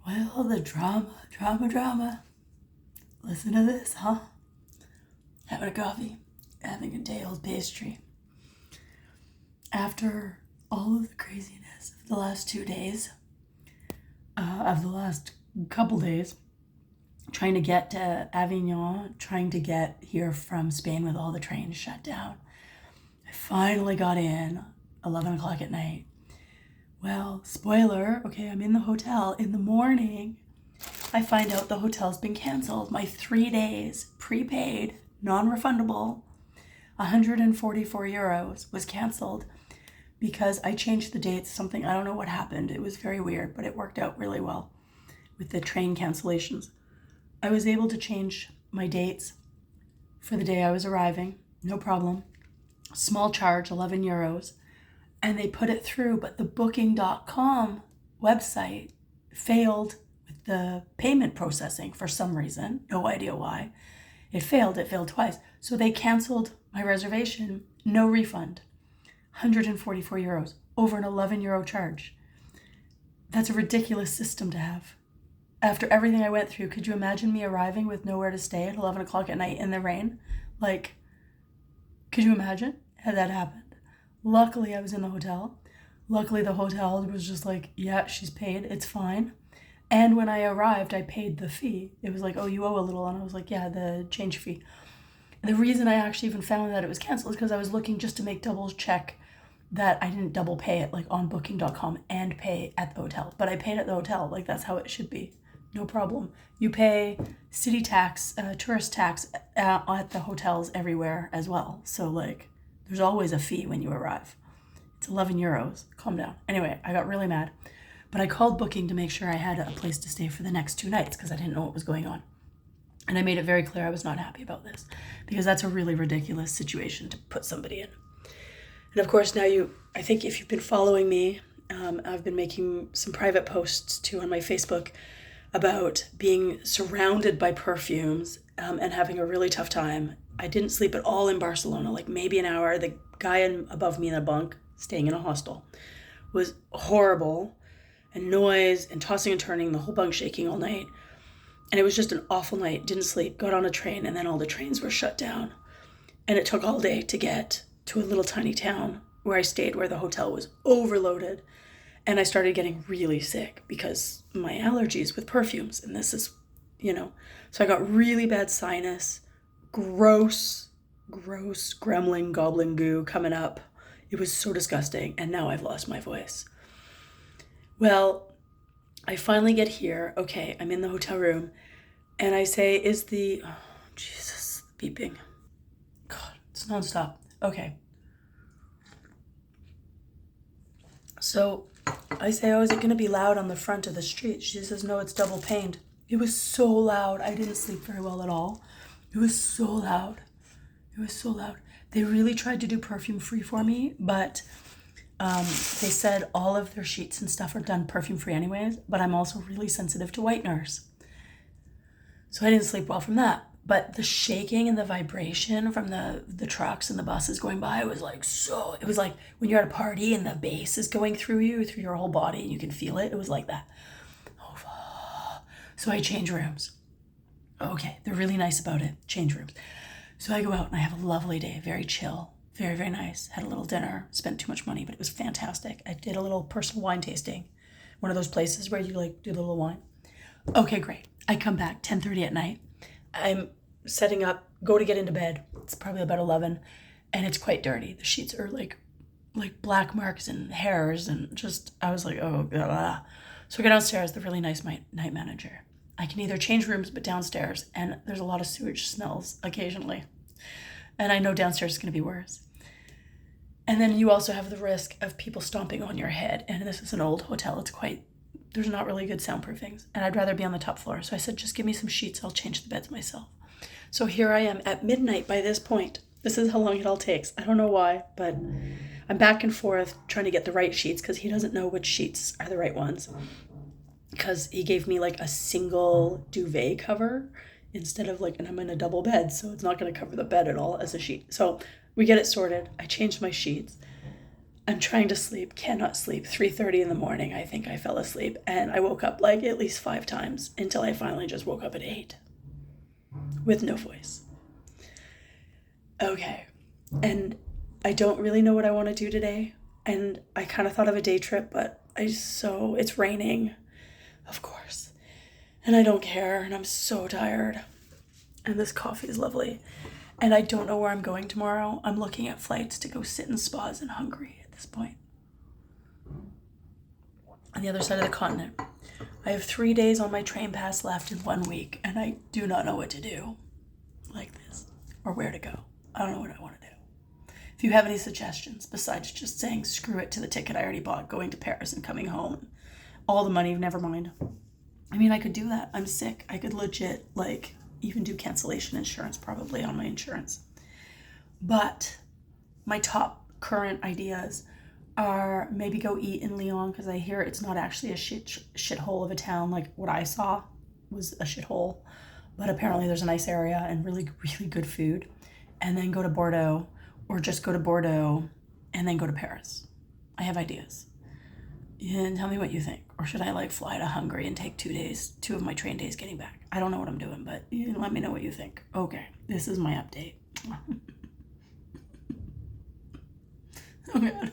Well, the drama. Listen to this, huh? Having a coffee, having a day-old pastry. After all of the craziness of the last 2 days, of the last couple days, trying to get to Avignon, trying to get here from Spain with all the trains shut down, I finally got in 11 o'clock at night. Well, spoiler, okay, I'm in the hotel. In the morning, I find out the hotel's been canceled. My 3 days prepaid, non-refundable, 144 euros was canceled because I changed the dates. Something, I don't know what happened. It was very weird, but it worked out really well with the train cancellations. I was able to change my dates for the day I was arriving, no problem. Small charge, 11 euros. And they put it through, but the booking.com website failed with the payment processing for some reason. No idea why. It failed twice. So they canceled my reservation, no refund. 144 euros over an 11 euro charge. That's a ridiculous system to have. After everything I went through, could you imagine me arriving with nowhere to stay at 11 o'clock at night in the rain? Like, could you imagine had that happened? Luckily, I was in the hotel. Luckily, the hotel was just like, yeah, she's paid. It's fine. And when I arrived, I paid the fee. It was like, oh, you owe a little. And I was like, yeah, the change fee. The reason I actually even found that it was canceled is because I was looking just to make double check that I didn't double pay it like on booking.com and pay at the hotel. But I paid at the hotel. Like, that's how it should be. No problem. You pay city tax, tourist tax at the hotels everywhere as well. So, like, there's always a fee when you arrive. It's 11 euros. Calm down. Anyway, I got really mad. But I called booking to make sure I had a place to stay for the next 2 nights because I didn't know what was going on. And I made it very clear I was not happy about this because that's a really ridiculous situation to put somebody in. And of course, now I think if you've been following me, I've been making some private posts too on my Facebook about being surrounded by perfumes and having a really tough time. I didn't sleep at all in Barcelona, like maybe an hour. The guy above me in a bunk, staying in a hostel, was horrible, and noise and tossing and turning, the whole bunk shaking all night. And it was just an awful night. Didn't sleep, got on a train, and then all the trains were shut down. And it took all day to get to a little tiny town where I stayed, where the hotel was overloaded. And I started getting really sick because my allergies with perfumes. And this is, so I got really bad sinus, gross gremlin goblin goo coming up. It was so disgusting. And now I've lost my voice. Well, I finally get here. Okay, I'm in the hotel room. And I say, oh, Jesus, beeping. God, it's nonstop. Okay. So I say, oh, is it going to be loud on the front of the street? She says, no, it's double paned. It was so loud. I didn't sleep very well at all. It was so loud. They really tried to do perfume free for me, but they said all of their sheets and stuff are done perfume free anyways, but I'm also really sensitive to whiteners. So I didn't sleep well from that. But the shaking and the vibration from the trucks and the buses going by was like it was like when you're at a party and the bass is going through your whole body and you can feel it. It was like that. So I change rooms. Okay, they're really nice about it. Change rooms. So I go out and I have a lovely day, very chill, very, very nice. Had a little dinner, spent too much money, but it was fantastic. I did a little personal wine tasting. One of those places where you like do the little wine. Okay, great. I come back 10:30 at night. I'm setting up, go to get into bed. It's probably about 11 and it's quite dirty. The sheets are like black marks and hairs and just, I was like, oh, God. So I go downstairs, the really nice night manager. I can either change rooms, but downstairs, and there's a lot of sewage smells occasionally. And I know downstairs is going to be worse. And then you also have the risk of people stomping on your head. And this is an old hotel. There's not really good soundproofings. And I'd rather be on the top floor. So I said, just give me some sheets. I'll change the beds myself. So here I am at midnight by this point. This is how long it all takes. I don't know why, but I'm back and forth trying to get the right sheets because he doesn't know which sheets are the right ones. Because he gave me like a single duvet cover instead of and I'm in a double bed, so it's not going to cover the bed at all as a sheet. So we get it sorted. I changed my sheets. I'm trying to sleep, cannot sleep. 3:30 in the morning, I think I fell asleep. And I woke up like at least 5 times until I finally just woke up at 8 with no voice. Okay. And I don't really know what I want to do today. And I kind of thought of a day trip, but it's raining, of course. And I don't care. And I'm so tired. And this coffee is lovely. And I don't know where I'm going tomorrow. I'm looking at flights to go sit in spas in Hungary at this point. On the other side of the continent. I have 3 days on my train pass left in 1 week, and I do not know what to do like this or where to go. I don't know what I want to do. If you have any suggestions besides just saying screw it to the ticket I already bought, going to Paris and coming home, all the money, never mind. I mean, I could do that. I'm sick. I could legit, like, even do cancellation insurance probably on my insurance. But my top current ideas are maybe go eat in Lyon, because I hear it's not actually a shithole of a town. Like what I saw was a shithole, but apparently there's a nice area and really, really good food. And then go to Bordeaux, or just go to Bordeaux and then go to Paris. I have ideas. And tell me what you think. Or should I like fly to Hungary and take 2 days, 2 of my train days getting back? I don't know what I'm doing, but let me know what you think. Okay, this is my update. Oh God.